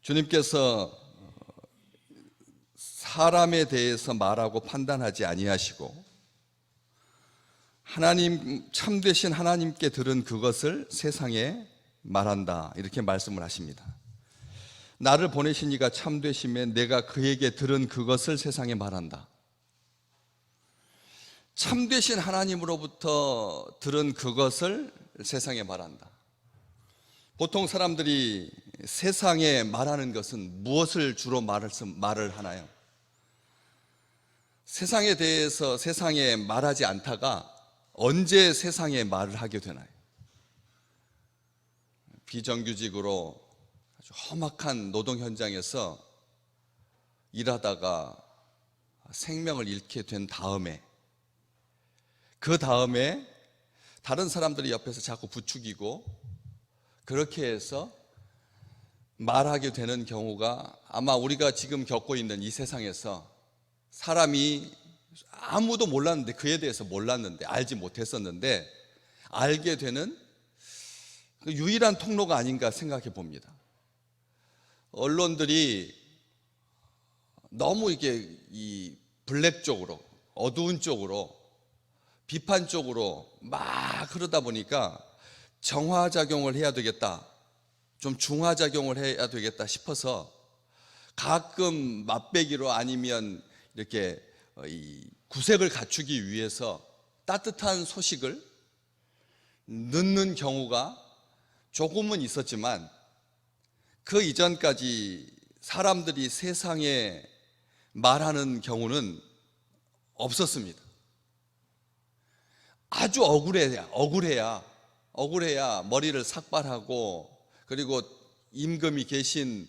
주님께서 사람에 대해서 말하고 판단하지 아니하시고 하나님, 참되신 하나님께 들은 그것을 세상에 말한다, 이렇게 말씀을 하십니다. 나를 보내신 이가 참되심에 내가 그에게 들은 그것을 세상에 말한다. 참되신 하나님으로부터 들은 그것을 세상에 말한다. 보통 사람들이 세상에 말하는 것은 무엇을 주로 말을 하나요? 세상에 대해서 세상에 말하지 않다가 언제 세상에 말을 하게 되나요? 비정규직으로 아주 험악한 노동 현장에서 일하다가 생명을 잃게 된 다음에, 그 다음에 다른 사람들이 옆에서 자꾸 부추기고 그렇게 해서 말하게 되는 경우가 아마 우리가 지금 겪고 있는 이 세상에서 사람이 아무도 몰랐는데, 그에 대해서 몰랐는데, 알지 못했었는데 알게 되는 그 유일한 통로가 아닌가 생각해 봅니다. 언론들이 너무 이게 이 블랙 쪽으로, 어두운 쪽으로, 비판 쪽으로 막 그러다 보니까 정화작용을 해야 되겠다, 좀 중화작용을 해야 되겠다 싶어서 가끔 맛배기로 아니면 이렇게 이 구색을 갖추기 위해서 따뜻한 소식을 넣는 경우가 조금은 있었지만, 그 이전까지 사람들이 세상에 말하는 경우는 없었습니다. 아주 억울해야 머리를 삭발하고, 그리고 임금이 계신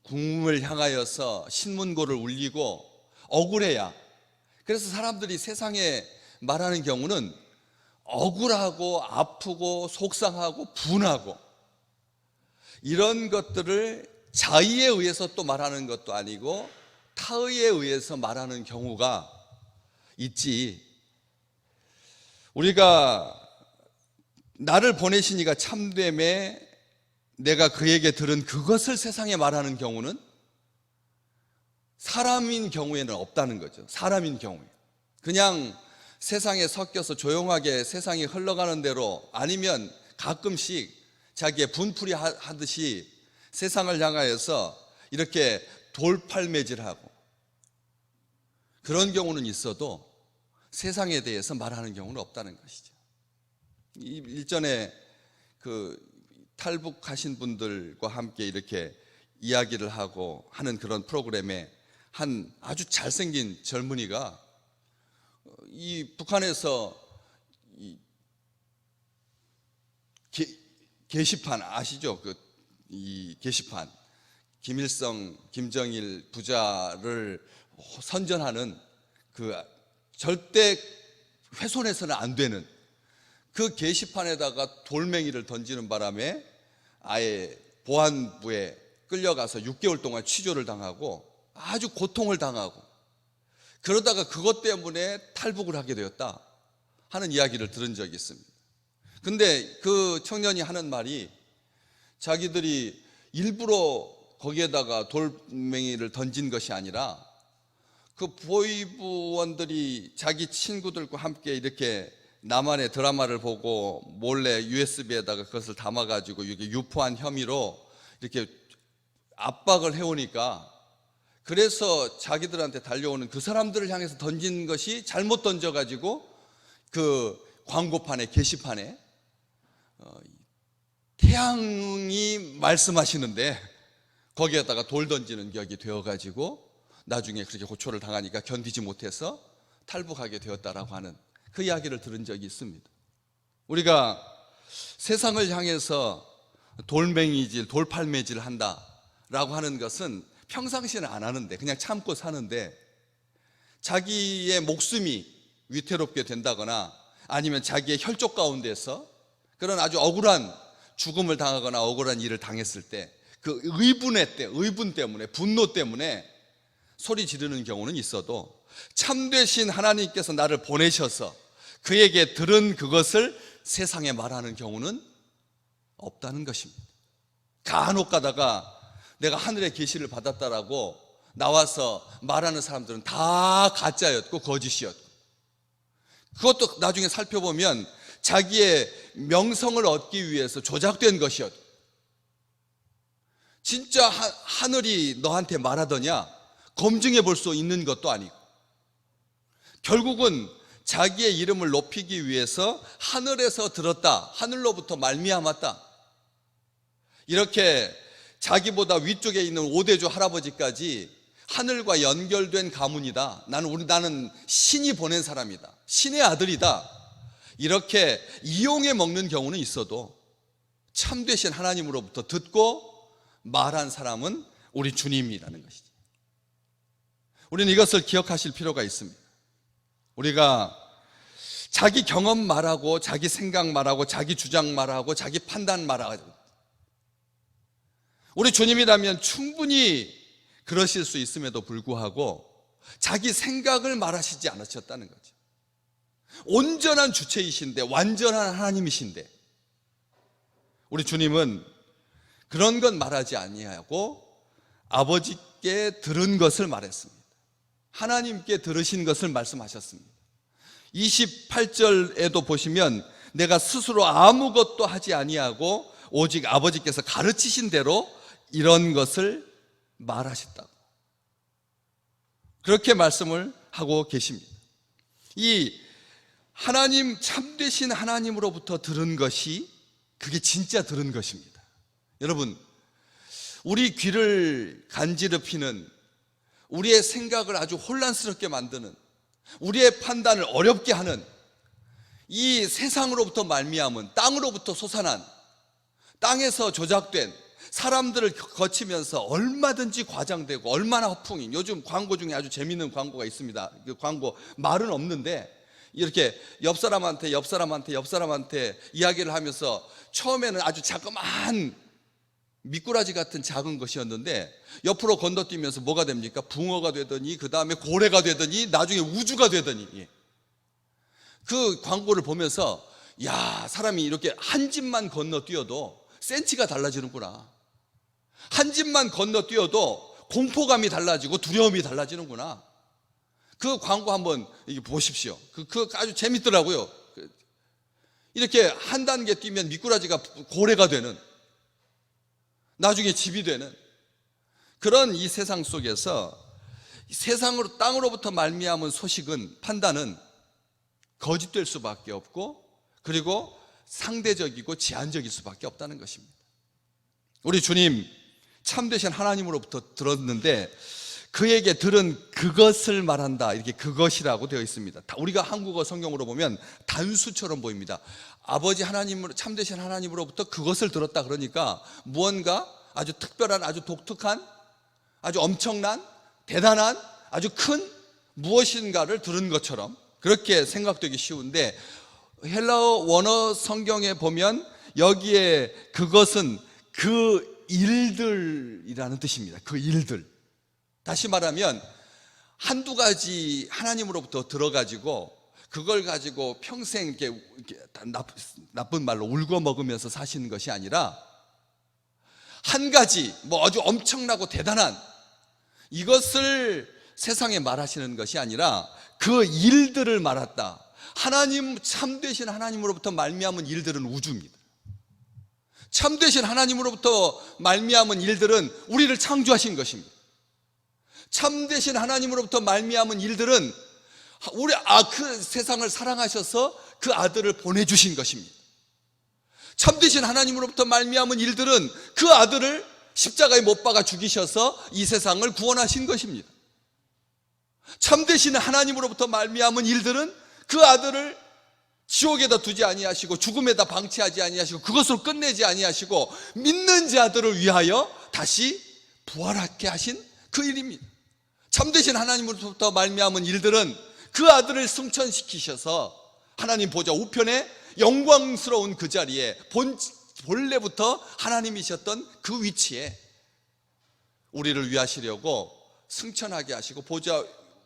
궁을 향하여서 신문고를 울리고 억울해야. 그래서 사람들이 세상에 말하는 경우는 억울하고 아프고 속상하고 분하고, 이런 것들을 자의에 의해서 또 말하는 것도 아니고 타의에 의해서 말하는 경우가 있지. 우리가 나를 보내신 이가 참됨에 내가 그에게 들은 그것을 세상에 말하는 경우는 사람인 경우에는 없다는 거죠. 사람인 경우에 그냥 세상에 섞여서 조용하게 세상이 흘러가는 대로, 아니면 가끔씩 자기의 분풀이 하듯이 세상을 향하여서 이렇게 돌팔매질하고, 그런 경우는 있어도 세상에 대해서 말하는 경우는 없다는 것이죠. 일전에 그 탈북하신 분들과 함께 이렇게 이야기를 하고 하는 그런 프로그램에 한 아주 잘생긴 젊은이가 이 북한에서 이 게시판 아시죠? 이 게시판, 김일성, 김정일 부자를 선전하는 그 절대 훼손해서는 안 되는 그 게시판에다가 돌멩이를 던지는 바람에 아예 보안부에 끌려가서 6개월 동안 취조를 당하고 아주 고통을 당하고, 그러다가 그것 때문에 탈북을 하게 되었다 하는 이야기를 들은 적이 있습니다. 근데 그 청년이 하는 말이, 자기들이 일부러 거기에다가 돌멩이를 던진 것이 아니라 그 보이부원들이 자기 친구들과 함께 이렇게 나만의 드라마를 보고 몰래 USB에다가 그것을 담아가지고 이렇게 유포한 혐의로 이렇게 압박을 해오니까, 그래서 자기들한테 달려오는 그 사람들을 향해서 던진 것이 잘못 던져가지고 그 광고판에, 게시판에 태양이 말씀하시는데 거기에다가 돌 던지는 격이 되어가지고 나중에 그렇게 고초를 당하니까 견디지 못해서 탈북하게 되었다라고 하는 그 이야기를 들은 적이 있습니다. 우리가 세상을 향해서 돌멩이질, 돌팔매질 한다라고 하는 것은 평상시에는 안 하는데, 그냥 참고 사는데, 자기의 목숨이 위태롭게 된다거나 아니면 자기의 혈족 가운데서 그런 아주 억울한 죽음을 당하거나 억울한 일을 당했을 때 그 의분 때문에, 분노 때문에 소리 지르는 경우는 있어도, 참되신 하나님께서 나를 보내셔서 그에게 들은 그것을 세상에 말하는 경우는 없다는 것입니다. 간혹 가다가 내가 하늘의 계시를 받았다라고 나와서 말하는 사람들은 다 가짜였고 거짓이었고, 그것도 나중에 살펴보면 자기의 명성을 얻기 위해서 조작된 것이었고, 진짜 하늘이 너한테 말하더냐 검증해 볼 수 있는 것도 아니고, 결국은 자기의 이름을 높이기 위해서 하늘에서 들었다, 하늘로부터 말미암았다, 이렇게 자기보다 위쪽에 있는 오대주 할아버지까지 하늘과 연결된 가문이다, 나는 신이 보낸 사람이다, 신의 아들이다, 이렇게 이용해 먹는 경우는 있어도 참되신 하나님으로부터 듣고 말한 사람은 우리 주님이라는 것이죠. 우리는 이것을 기억하실 필요가 있습니다. 우리가 자기 경험 말하고, 자기 생각 말하고, 자기 주장 말하고, 자기 판단 말하고, 우리 주님이라면 충분히 그러실 수 있음에도 불구하고 자기 생각을 말하시지 않으셨다는 거죠. 온전한 주체이신데, 완전한 하나님이신데, 우리 주님은 그런 건 말하지 아니하고 아버지께 들은 것을 말했습니다. 하나님께 들으신 것을 말씀하셨습니다. 28절에도 보시면 내가 스스로 아무것도 하지 아니하고 오직 아버지께서 가르치신 대로 이런 것을 말하셨다고, 그렇게 말씀을 하고 계십니다. 이 하나님, 참되신 하나님으로부터 들은 것이 그게 진짜 들은 것입니다. 여러분, 우리 귀를 간지럽히는, 우리의 생각을 아주 혼란스럽게 만드는, 우리의 판단을 어렵게 하는 이 세상으로부터 말미암은, 땅으로부터 솟아난, 땅에서 조작된, 사람들을 거치면서 얼마든지 과장되고 얼마나 허풍이, 요즘 광고 중에 아주 재미있는 광고가 있습니다. 그 광고 말은 없는데 이렇게 옆 사람한테 이야기를 하면서, 처음에는 아주 자그마한 미꾸라지 같은 작은 것이었는데 옆으로 건너뛰면서 뭐가 됩니까? 붕어가 되더니, 그 다음에 고래가 되더니, 나중에 우주가 되더니, 그 광고를 보면서 야, 사람이 이렇게 한 집만 건너뛰어도 센치가 달라지는구나, 한 집만 건너뛰어도 공포감이 달라지고 두려움이 달라지는구나. 그 광고 한번 보십시오. 그 아주 재밌더라고요. 이렇게 한 단계 뛰면 미꾸라지가 고래가 되는, 나중에 집이 되는 그런 이 세상 속에서, 세상으로, 땅으로부터 말미암은 소식은, 판단은 거짓될 수밖에 없고, 그리고 상대적이고 제한적일 수밖에 없다는 것입니다. 우리 주님 참되신 하나님으로부터 들었는데 그에게 들은 그것을 말한다, 이렇게 그것이라고 되어 있습니다. 우리가 한국어 성경으로 보면 단수처럼 보입니다. 아버지 하나님으로, 참되신 하나님으로부터 그것을 들었다, 그러니까 무언가 아주 특별한, 아주 독특한, 아주 엄청난, 대단한, 아주 큰 무엇인가를 들은 것처럼 그렇게 생각되기 쉬운데, 헬라어 원어 성경에 보면 여기에 그것은 그 일들이라는 뜻입니다. 그 일들. 다시 말하면 한두 가지 하나님으로부터 들어가지고 그걸 가지고 평생 이렇게 나쁜 말로 울고 먹으면서 사시는 것이 아니라, 한 가지 아주 엄청나고 대단한 이것을 세상에 말하시는 것이 아니라 그 일들을 말했다. 하나님, 참되신 하나님으로부터 말미암은 일들은 우주입니다. 참되신 하나님으로부터 말미암은 일들은 우리를 창조하신 것입니다. 참되신 하나님으로부터 말미암은 일들은 그 세상을 사랑하셔서 그 아들을 보내주신 것입니다. 참되신 하나님으로부터 말미암은 일들은 그 아들을 십자가에 못 박아 죽이셔서 이 세상을 구원하신 것입니다. 참되신 하나님으로부터 말미암은 일들은 그 아들을 지옥에다 두지 아니하시고 죽음에다 방치하지 아니하시고 그것으로 끝내지 아니하시고 믿는 자들을 위하여 다시 부활하게 하신 그 일입니다. 참되신 하나님으로부터 말미암은 일들은 그 아들을 승천시키셔서 하나님 보좌 우편에 영광스러운 그 자리에, 본래부터 하나님이셨던 그 위치에 우리를 위하시려고 승천하게 하시고 보좌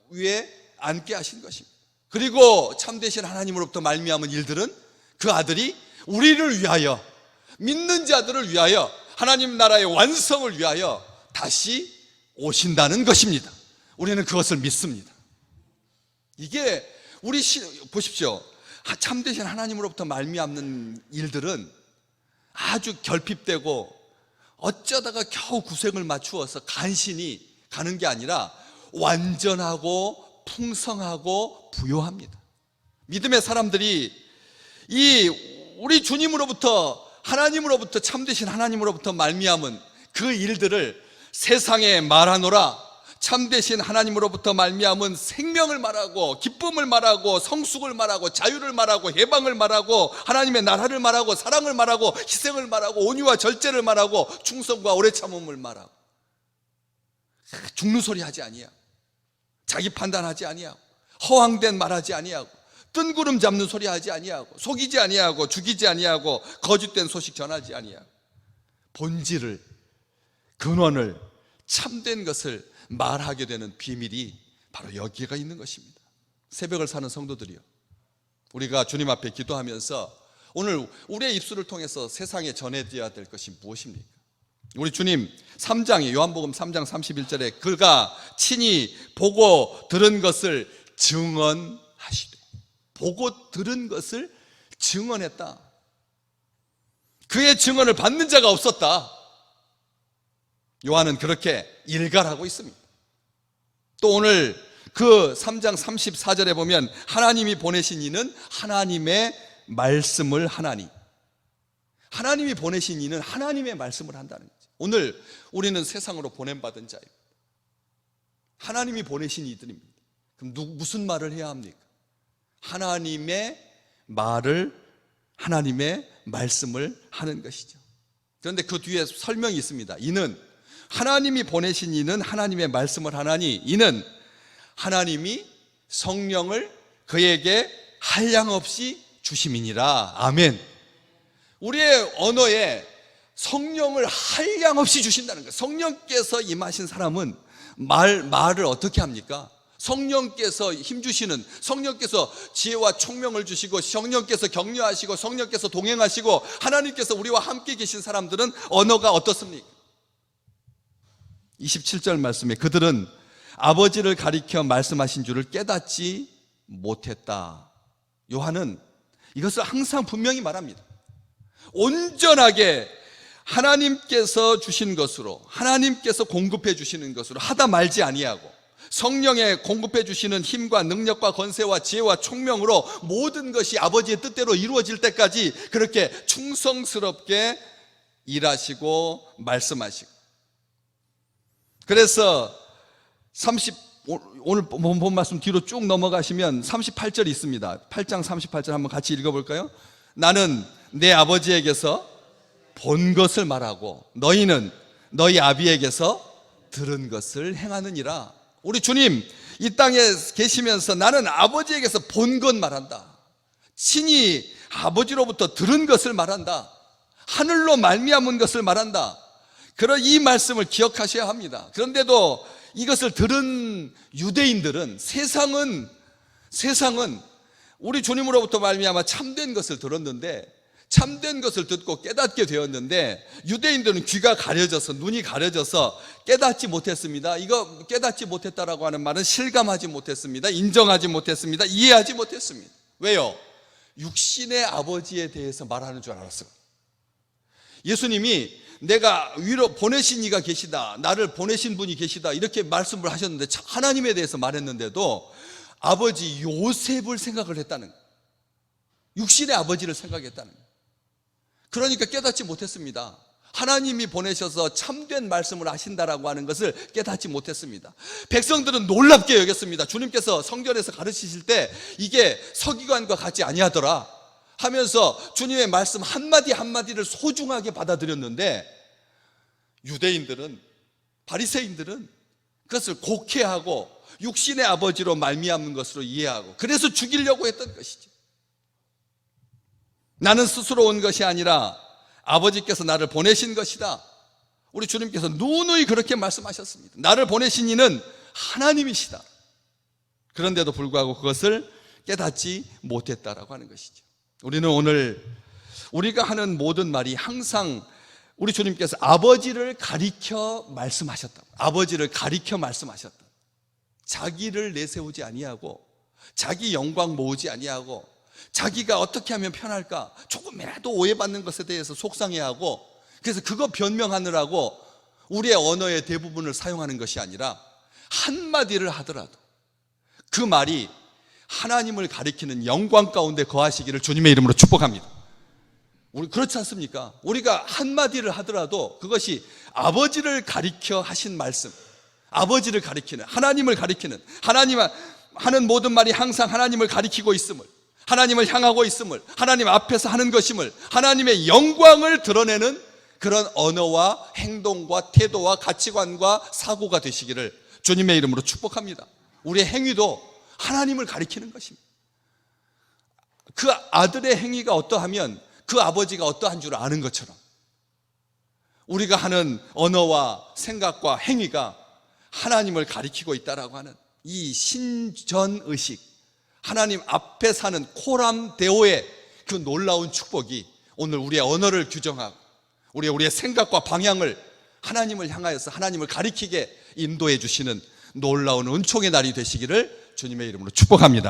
위에 앉게 하신 것입니다. 그리고 참되신 하나님으로부터 말미암은 일들은 그 아들이 우리를 위하여, 믿는 자들을 위하여, 하나님 나라의 완성을 위하여 다시 오신다는 것입니다. 우리는 그것을 믿습니다. 이게 보십시오. 참되신 하나님으로부터 말미암는 일들은 아주 결핍되고 어쩌다가 겨우 구색을 맞추어서 간신히 가는 게 아니라 완전하고 풍성하고 부요합니다. 믿음의 사람들이 우리 주님으로부터, 하나님으로부터, 참되신 하나님으로부터 말미암은 그 일들을 세상에 말하노라. 참되신 하나님으로부터 말미암은 생명을 말하고, 기쁨을 말하고, 성숙을 말하고, 자유를 말하고, 해방을 말하고, 하나님의 나라를 말하고, 사랑을 말하고, 희생을 말하고, 온유와 절제를 말하고, 충성과 오래 참음을 말하고, 죽는 소리 하지 아니하고, 자기 판단하지 아니하고, 허황된 말하지 아니하고, 뜬구름 잡는 소리 하지 아니하고, 속이지 아니하고, 죽이지 아니하고, 거짓된 소식 전하지 아니하고, 본질을, 근원을, 참된 것을 말하게 되는 비밀이 바로 여기가 있는 것입니다. 새벽을 사는 성도들이요, 우리가 주님 앞에 기도하면서 오늘 우리의 입술을 통해서 세상에 전해져야 될 것이 무엇입니까? 우리 주님 3장에, 요한복음 3장 31절에 그가 친히 보고 들은 것을 증언하시되, 보고 들은 것을 증언했다. 그의 증언을 받는 자가 없었다. 요한은 그렇게 일갈하고 있습니다. 또 오늘 그 3장 34절에 보면 하나님이 보내신 이는 하나님의 말씀을 하나니, 하나님이 보내신 이는 하나님의 말씀을 한다는 거죠. 오늘 우리는 세상으로 보냄받은 자입니다. 하나님이 보내신 이들입니다. 그럼 무슨 말을 해야 합니까? 하나님의 말을, 하나님의 말씀을 하는 것이죠. 그런데 그 뒤에 설명이 있습니다. 이는, 하나님이 보내신 이는 하나님의 말씀을 하나니, 이는 하나님이 성령을 그에게 한량없이 주심이니라. 아멘. 우리의 언어에 성령을 한량없이 주신다는 거예요. 성령께서 임하신 사람은 말을 어떻게 합니까? 성령께서 힘주시는, 성령께서 지혜와 총명을 주시고, 성령께서 격려하시고, 성령께서 동행하시고, 하나님께서 우리와 함께 계신 사람들은 언어가 어떻습니까? 27절 말씀에 그들은 아버지를 가리켜 말씀하신 줄을 깨닫지 못했다. 요한은 이것을 항상 분명히 말합니다. 온전하게 하나님께서 주신 것으로, 하나님께서 공급해 주시는 것으로 하다 말지 아니하고, 성령의 공급해 주시는 힘과 능력과 권세와 지혜와 총명으로 모든 것이 아버지의 뜻대로 이루어질 때까지 그렇게 충성스럽게 일하시고 말씀하시고, 그래서 오늘 본 말씀 뒤로 쭉 넘어가시면 38절이 있습니다. 8장 38절 한번 같이 읽어볼까요? 나는 내 아버지에게서 본 것을 말하고 너희는 너희 아비에게서 들은 것을 행하느니라. 우리 주님 이 땅에 계시면서 나는 아버지에게서 본 것 말한다. 친히 아버지로부터 들은 것을 말한다. 하늘로 말미암은 것을 말한다. 그런 이 말씀을 기억하셔야 합니다. 그런데도 이것을 들은 유대인들은, 세상은 우리 주님으로부터 말미암아 참된 것을 들었는데, 참된 것을 듣고 깨닫게 되었는데, 유대인들은 귀가 가려져서, 눈이 가려져서 깨닫지 못했습니다. 이거 깨닫지 못했다라고 하는 말은 실감하지 못했습니다. 인정하지 못했습니다. 이해하지 못했습니다. 왜요? 육신의 아버지에 대해서 말하는 줄 알았어요. 예수님이 내가 위로 보내신 이가 계시다, 나를 보내신 분이 계시다, 이렇게 말씀을 하셨는데, 하나님에 대해서 말했는데도 아버지 요셉을 생각을 했다는 거예요. 육신의 아버지를 생각했다는 거예요. 그러니까 깨닫지 못했습니다. 하나님이 보내셔서 참된 말씀을 하신다라고 하는 것을 깨닫지 못했습니다. 백성들은 놀랍게 여겼습니다. 주님께서 성전에서 가르치실 때 이게 서기관과 같지 아니하더라 하면서 주님의 말씀 한마디 한마디를 소중하게 받아들였는데, 유대인들은, 바리새인들은 그것을 곡해하고 육신의 아버지로 말미암는 것으로 이해하고, 그래서 죽이려고 했던 것이죠. 나는 스스로 온 것이 아니라 아버지께서 나를 보내신 것이다. 우리 주님께서 누누이 그렇게 말씀하셨습니다. 나를 보내신 이는 하나님이시다. 그런데도 불구하고 그것을 깨닫지 못했다라고 하는 것이죠. 우리는 오늘 우리가 하는 모든 말이 항상 우리 주님께서 아버지를 가리켜 말씀하셨다. 아버지를 가리켜 말씀하셨다. 자기를 내세우지 아니하고 자기 영광 모으지 아니하고 자기가 어떻게 하면 편할까 조금이라도 오해받는 것에 대해서 속상해하고 그래서 그거 변명하느라고 우리의 언어의 대부분을 사용하는 것이 아니라 한마디를 하더라도 그 말이 하나님을 가리키는 영광 가운데 거하시기를 주님의 이름으로 축복합니다. 우리 그렇지 않습니까? 우리가 한마디를 하더라도 그것이 아버지를 가리켜 하신 말씀, 아버지를 가리키는, 하나님을 가리키는, 하나님 하는 모든 말이 항상 하나님을 가리키고 있음을, 하나님을 향하고 있음을, 하나님 앞에서 하는 것임을, 하나님의 영광을 드러내는 그런 언어와 행동과 태도와 가치관과 사고가 되시기를 주님의 이름으로 축복합니다. 우리의 행위도 하나님을 가리키는 것입니다. 그 아들의 행위가 어떠하면 그 아버지가 어떠한 줄 아는 것처럼 우리가 하는 언어와 생각과 행위가 하나님을 가리키고 있다라고 하는 이 신전의식, 하나님 앞에 사는 코람데오의 그 놀라운 축복이 오늘 우리의 언어를 규정하고 우리의 생각과 방향을 하나님을 향하여서 하나님을 가리키게 인도해 주시는 놀라운 은총의 날이 되시기를 주님의 이름으로 축복합니다.